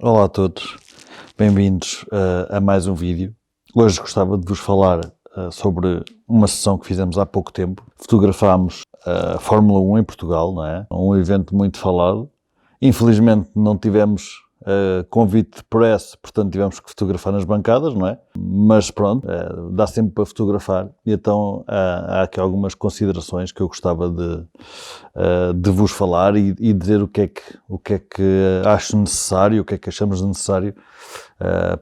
Olá a todos, bem-vindos a mais um vídeo. Hoje gostava de vos falar sobre uma sessão que fizemos há pouco tempo. Fotografámos a Fórmula 1 em Portugal, não é? Um evento muito falado. Infelizmente não tivemos convite de press, portanto tivemos que fotografar nas bancadas, não é? Mas pronto, dá sempre para fotografar. E então há aqui algumas considerações que eu gostava de vos falar e dizer o que é que acho necessário, o que é que achamos necessário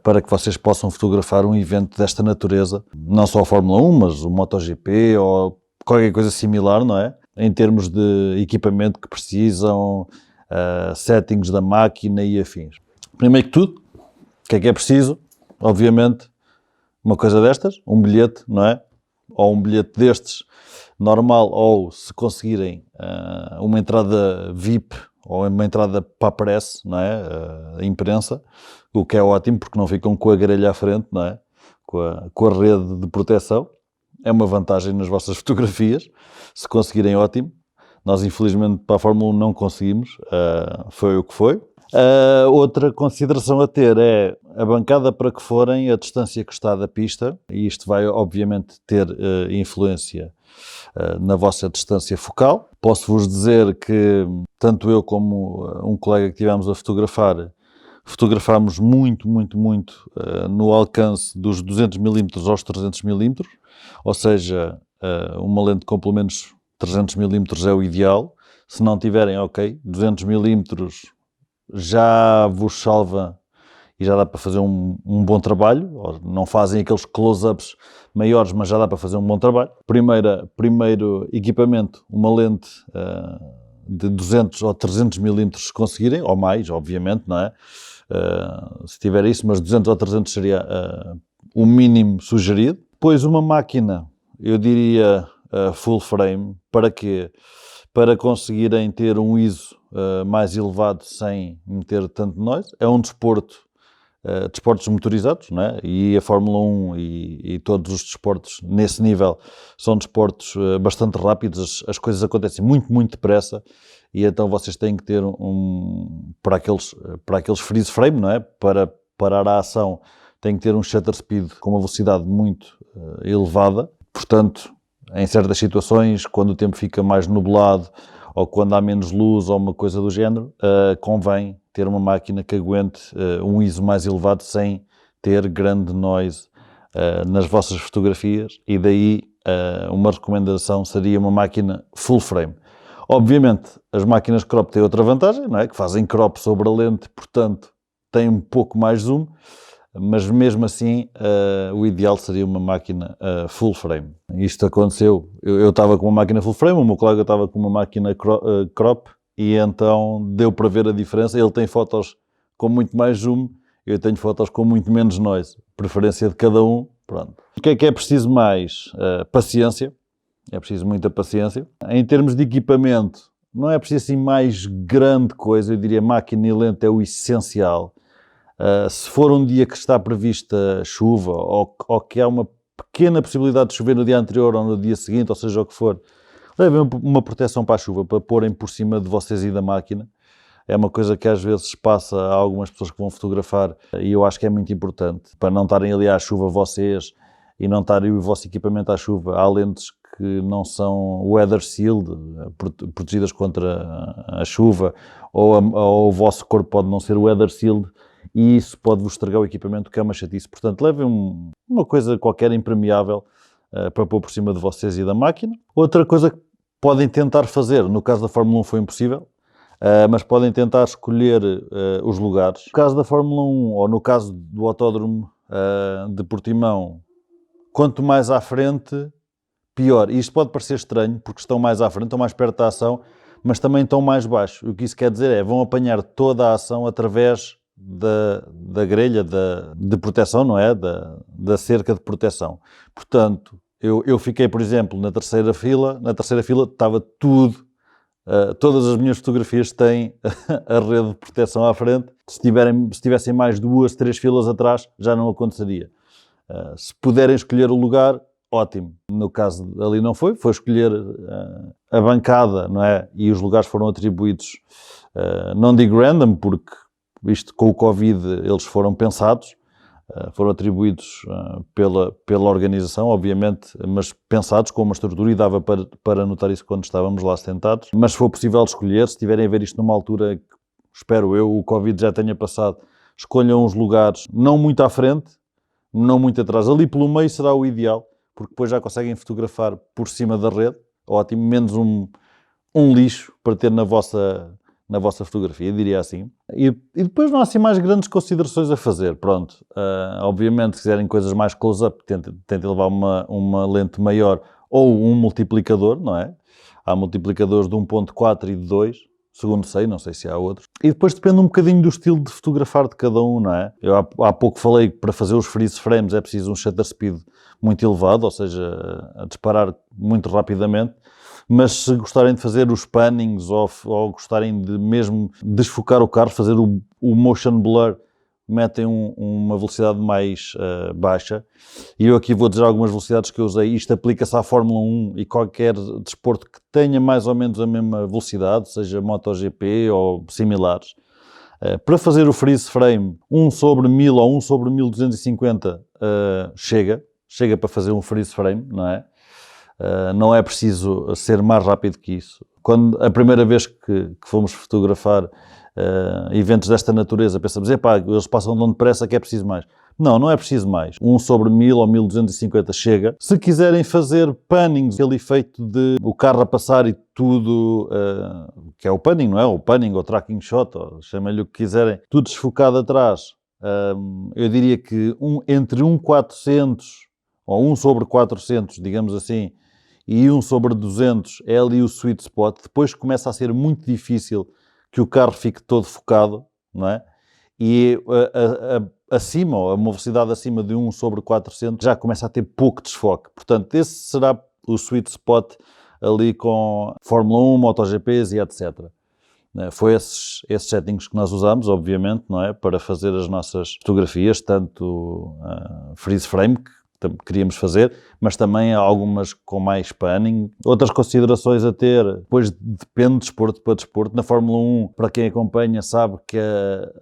para que vocês possam fotografar um evento desta natureza, não só a Fórmula 1, mas o MotoGP ou qualquer coisa similar, não é? Em termos de equipamento que precisam, settings da máquina e afins. Primeiro que tudo, o que é preciso? Obviamente, uma coisa destas, um bilhete, não é? Ou um bilhete destes, normal, ou se conseguirem uma entrada VIP ou uma entrada para a press, não é? A imprensa, o que é ótimo porque não ficam com a grelha à frente, não é? Com a rede de proteção. É uma vantagem nas vossas fotografias, se conseguirem, ótimo. Nós, infelizmente, para a Fórmula 1 não conseguimos, foi o que foi. Outra consideração a ter é a bancada para que forem, a distância que está da pista, e isto vai, obviamente, ter influência na vossa distância focal. Posso-vos dizer que, tanto eu como um colega que tivemos a fotografámos muito no alcance dos 200mm aos 300mm, ou seja, uma lente com pelo menos 300mm é o ideal. Se não tiverem, ok, 200mm já vos salva e já dá para fazer um bom trabalho. Não fazem aqueles close-ups maiores, mas já dá para fazer um bom trabalho. Primeiro equipamento, uma lente de 200 ou 300mm se conseguirem, ou mais, obviamente, não é? Se tiver isso, mas 200 ou 300 seria o mínimo sugerido. Depois uma máquina, eu diria full frame, para quê? Para conseguirem ter um ISO mais elevado sem meter tanto noise. É um desportos motorizados, não é? E a Fórmula 1 e todos os desportos nesse nível são desportos bastante rápidos, as coisas acontecem muito depressa, e então vocês têm que ter para aqueles freeze frame, não é? Para parar a ação, têm que ter um shutter speed com uma velocidade muito elevada. Portanto, em certas situações, quando o tempo fica mais nublado ou quando há menos luz ou uma coisa do género, convém ter uma máquina que aguente um ISO mais elevado sem ter grande noise nas vossas fotografias, e daí uma recomendação seria uma máquina full frame. Obviamente, as máquinas crop têm outra vantagem, não é? Que fazem crop sobre a lente, portanto, têm um pouco mais zoom, mas mesmo assim o ideal seria uma máquina full frame. Isto aconteceu, eu estava com uma máquina full frame, o meu colega estava com uma máquina crop, e então deu para ver a diferença. Ele tem fotos com muito mais zoom, eu tenho fotos com muito menos noise, preferência de cada um. Pronto. O que é preciso mais? Paciência, é preciso muita paciência. Em termos de equipamento, não é preciso assim mais grande coisa, eu diria máquina e lente é o essencial. Se for um dia que está prevista chuva ou que há uma pequena possibilidade de chover no dia anterior ou no dia seguinte, ou seja o que for, levem uma proteção para a chuva, para porem por cima de vocês e da máquina. É uma coisa que às vezes passa a algumas pessoas que vão fotografar, e eu acho que é muito importante, para não estarem ali à chuva vocês e não estarem o vosso equipamento à chuva. Há lentes que não são weather sealed, protegidas contra a chuva, ou o vosso corpo pode não ser weather sealed, e isso pode-vos estragar o equipamento, que é uma chatice. Portanto, levem uma coisa qualquer impermeável para pôr por cima de vocês e da máquina. Outra coisa que podem tentar fazer, no caso da Fórmula 1 foi impossível, mas podem tentar escolher os lugares. No caso da Fórmula 1, ou no caso do Autódromo de Portimão, quanto mais à frente, pior. Isto pode parecer estranho, porque estão mais à frente, estão mais perto da ação, mas também estão mais baixo. O que isso quer dizer é, vão apanhar toda a ação através da grelha de proteção, não é? Da cerca de proteção. Portanto, eu fiquei, por exemplo, na terceira fila estava tudo, todas as minhas fotografias têm a rede de proteção à frente. Se tivessem mais 2, 3 filas atrás, já não aconteceria. Se puderem escolher o lugar, ótimo. No caso ali não foi escolher a bancada, não é? E os lugares foram atribuídos, não digo random, porque isto com o Covid, eles foram pensados, foram atribuídos pela organização, obviamente, mas pensados com uma estrutura, e dava para notar isso quando estávamos lá sentados. Mas se for possível escolher, se estiverem a ver isto numa altura, espero eu, o Covid já tenha passado, escolham os lugares não muito à frente, não muito atrás. Ali pelo meio será o ideal, porque depois já conseguem fotografar por cima da rede. Ótimo, menos um lixo para ter na vossa fotografia, diria assim. E depois não há assim mais grandes considerações a fazer. Pronto, obviamente, se quiserem coisas mais close-up, tentem levar uma lente maior ou um multiplicador, não é? Há multiplicadores de 1.4 e de 2, segundo sei, não sei se há outros. E depois depende um bocadinho do estilo de fotografar de cada um, não é? Eu há pouco falei que para fazer os freeze frames é preciso um shutter speed muito elevado, ou seja, a disparar muito rapidamente. Mas se gostarem de fazer os pannings ou gostarem de mesmo desfocar o carro, fazer o motion blur, metem uma velocidade mais baixa. E eu aqui vou dizer algumas velocidades que eu usei. Isto aplica-se à Fórmula 1 e qualquer desporto que tenha mais ou menos a mesma velocidade, seja MotoGP ou similares. Para fazer o freeze frame, 1/1000 ou 1/1250 chega para fazer um freeze frame, não é? Não é preciso ser mais rápido que isso. Quando a primeira vez que fomos fotografar eventos desta natureza, pensamos, eles passam tão depressa que é preciso mais. Não é preciso mais. 1/1000 ou 1250 chega. Se quiserem fazer pannings, aquele efeito de o carro a passar e tudo, que é o panning, não é? O panning ou tracking shot, ou chamem-lhe o que quiserem, tudo desfocado atrás. Eu diria que entre 1/400 ou 1/400, digamos assim, e 1/200 é ali o sweet spot. Depois começa a ser muito difícil que o carro fique todo focado, não é? E acima, ou a uma velocidade acima de 1/400, já começa a ter pouco desfoque. Portanto, esse será o sweet spot ali com Fórmula 1, MotoGPs e etc. Foi esses settings que nós usamos, obviamente, não é? Para fazer as nossas fotografias, tanto freeze frame, que queríamos fazer, mas também algumas com mais panning. Outras considerações a ter, depois depende de desporto para desporto. Na Fórmula 1, para quem acompanha, sabe que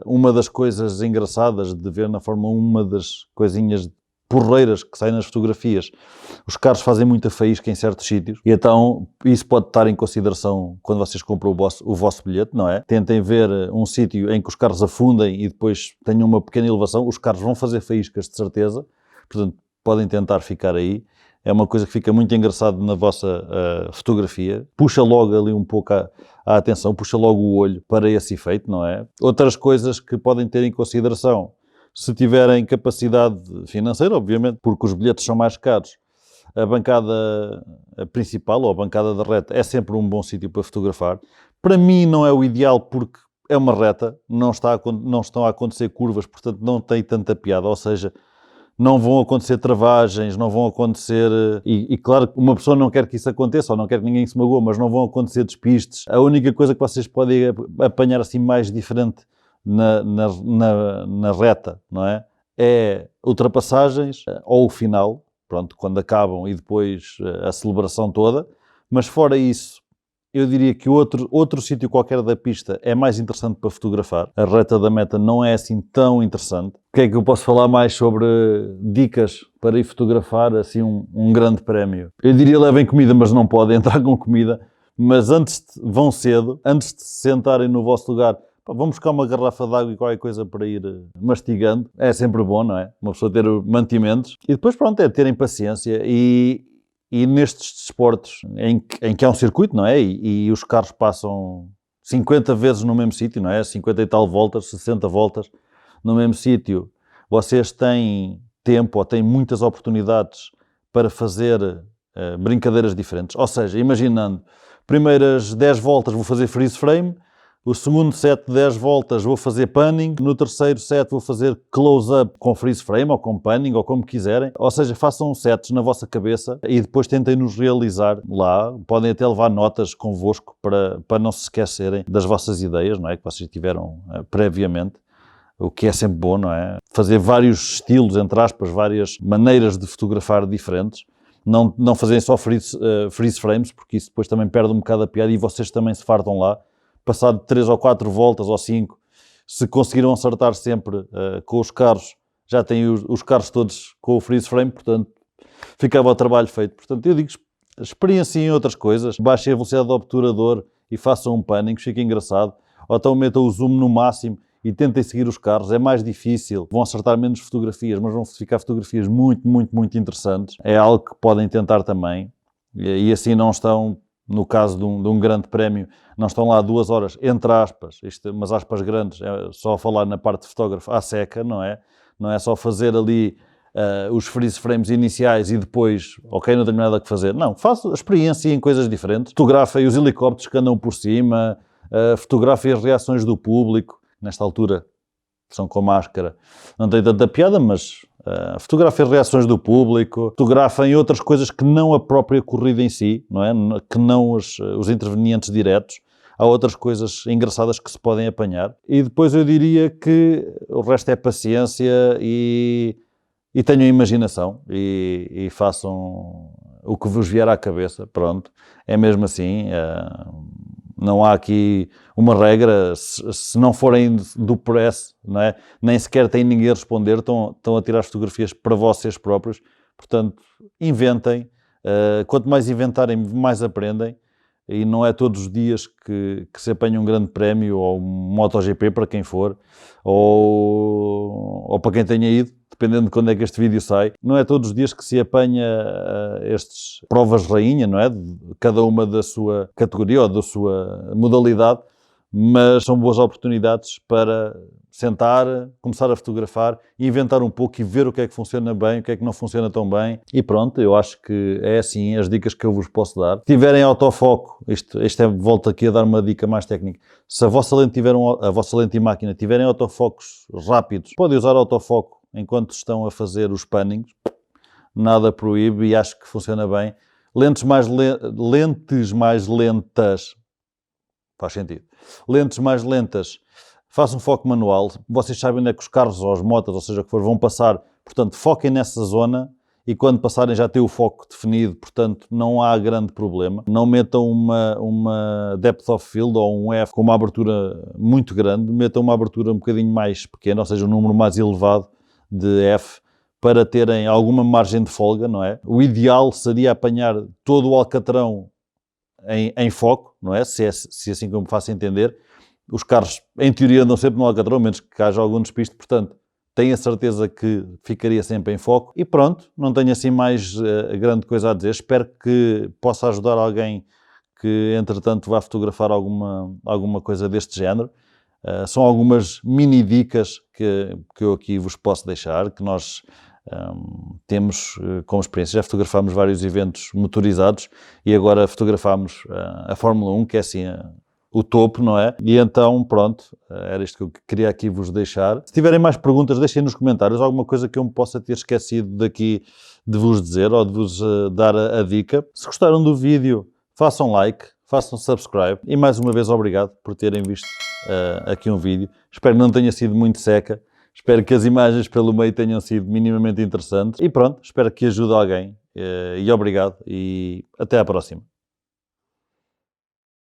uma das coisas engraçadas de ver na Fórmula 1, uma das coisinhas porreiras que saem nas fotografias, os carros fazem muita faísca em certos sítios, e então isso pode estar em consideração quando vocês compram o vosso bilhete, não é? Tentem ver um sítio em que os carros afundem e depois tenham uma pequena elevação. Os carros vão fazer faíscas de certeza, portanto, podem tentar ficar aí. É uma coisa que fica muito engraçado na vossa fotografia. Puxa logo ali um pouco a atenção, puxa logo o olho para esse efeito, não é? Outras coisas que podem ter em consideração, se tiverem capacidade financeira, obviamente, porque os bilhetes são mais caros, a bancada principal ou a bancada da reta é sempre um bom sítio para fotografar. Para mim não é o ideal porque é uma reta, não estão a acontecer curvas, portanto não tem tanta piada, ou seja, não vão acontecer travagens, não vão acontecer... E claro que uma pessoa não quer que isso aconteça, ou não quer que ninguém se magoe, mas não vão acontecer despistes. A única coisa que vocês podem apanhar assim mais diferente na reta, não é? É ultrapassagens ou o final, pronto, quando acabam e depois a celebração toda. Mas fora isso, eu diria que outro sítio qualquer da pista é mais interessante para fotografar. A reta da meta não é assim tão interessante. O que é que eu posso falar mais sobre dicas para ir fotografar assim um grande prémio? Eu diria levem comida, mas não podem entrar com comida. Mas vão cedo, antes de se sentarem no vosso lugar, vão buscar uma garrafa de água e qualquer coisa para ir mastigando. É sempre bom, não é? Uma pessoa ter mantimentos. E depois, pronto, é terem paciência e nestes desportos em que há um circuito, não é? E os carros passam 50 vezes no mesmo sítio, não é? 50 e tal voltas, 60 voltas no mesmo sítio. Vocês têm tempo ou têm muitas oportunidades para fazer brincadeiras diferentes. Ou seja, imaginando, primeiras 10 voltas vou fazer freeze frame, o segundo set de 10 voltas vou fazer panning, no terceiro set vou fazer close-up com freeze frame ou com panning ou como quiserem. Ou seja, façam sets na vossa cabeça e depois tentem-nos realizar lá. Podem até levar notas convosco para não se esquecerem das vossas ideias, não é? Que vocês tiveram previamente. O que é sempre bom, não é? Fazer vários estilos, entre aspas, várias maneiras de fotografar diferentes. Não fazerem só freeze frames, porque isso depois também perde um bocado a piada e vocês também se fartam lá. Passado 3 ou 4 voltas ou 5, Se conseguiram acertar sempre com os carros, já têm os carros todos com o freeze frame, portanto, ficava o trabalho feito. Portanto, eu digo, experienciem outras coisas, baixem a velocidade do obturador e façam um panning, fica engraçado. Ou então metam o zoom no máximo e tentem seguir os carros. É mais difícil, vão acertar menos fotografias, mas vão ficar fotografias muito, muito, muito interessantes. É algo que podem tentar também. E assim não estão, no caso de um grande prémio, não estão lá 2 horas, entre aspas, umas aspas grandes, é só a falar na parte de fotógrafo à seca, não é? Não é só fazer ali os freeze frames iniciais e depois, ok, não tenho nada que fazer. Não, faço experiência em coisas diferentes. Fotografem os helicópteros que andam por cima, fotografem as reações do público. Nesta altura, são com máscara, não tem tanta piada, mas fotografem as reações do público, fotografem outras coisas que não a própria corrida em si, não é? Que não os intervenientes diretos. Há outras coisas engraçadas que se podem apanhar. E depois eu diria que o resto é paciência e tenham imaginação e façam o que vos vier à cabeça, pronto. É mesmo assim, não há aqui uma regra, se não forem do press, não é? Nem sequer têm ninguém a responder, estão a tirar as fotografias para vocês próprios, portanto, inventem, quanto mais inventarem, mais aprendem, e não é todos os dias que se apanha um grande prémio, ou um MotoGP para quem for, ou para quem tenha ido, dependendo de quando é que este vídeo sai. Não é todos os dias que se apanha estes provas rainha, não é? Cada uma da sua categoria ou da sua modalidade, mas são boas oportunidades para sentar, começar a fotografar, inventar um pouco e ver o que é que funciona bem, o que é que não funciona tão bem. E pronto, eu acho que é assim as dicas que eu vos posso dar. Se tiverem autofoco, volto aqui a dar uma dica mais técnica. Se a vossa lente a vossa lente e máquina tiverem autofocos rápidos, podem usar autofoco enquanto estão a fazer os pannings. Nada proíbe e acho que funciona bem. Lentes mais lentas, faz sentido. Lentes mais lentas, façam foco manual. Vocês sabem onde é que os carros ou as motas, ou seja, o que for, vão passar. Portanto, foquem nessa zona e quando passarem já têm o foco definido. Portanto, não há grande problema. Não metam uma depth of field ou um F com uma abertura muito grande. Metam uma abertura um bocadinho mais pequena, ou seja, um número mais elevado de F, para terem alguma margem de folga, não é? O ideal seria apanhar todo o alcatrão em foco, não é? Se assim como me faço entender. Os carros, em teoria, andam sempre no alcatrão, menos que haja algum despiste, portanto, tenho a certeza que ficaria sempre em foco. E pronto, não tenho assim mais grande coisa a dizer. Espero que possa ajudar alguém que, entretanto, vá fotografar alguma coisa deste género. São algumas mini dicas que eu aqui vos posso deixar, que nós temos como experiência. Já fotografámos vários eventos motorizados e agora fotografámos a Fórmula 1, que é assim o topo, não é? E então, pronto, era isto que eu queria aqui vos deixar. Se tiverem mais perguntas, deixem nos comentários alguma coisa que eu me possa ter esquecido daqui de vos dizer ou de vos dar a dica. Se gostaram do vídeo, façam like, façam subscribe e mais uma vez obrigado por terem visto aqui um vídeo. Espero que não tenha sido muito seca. Espero que as imagens pelo meio tenham sido minimamente interessantes. E pronto, espero que ajude alguém. E obrigado e até à próxima.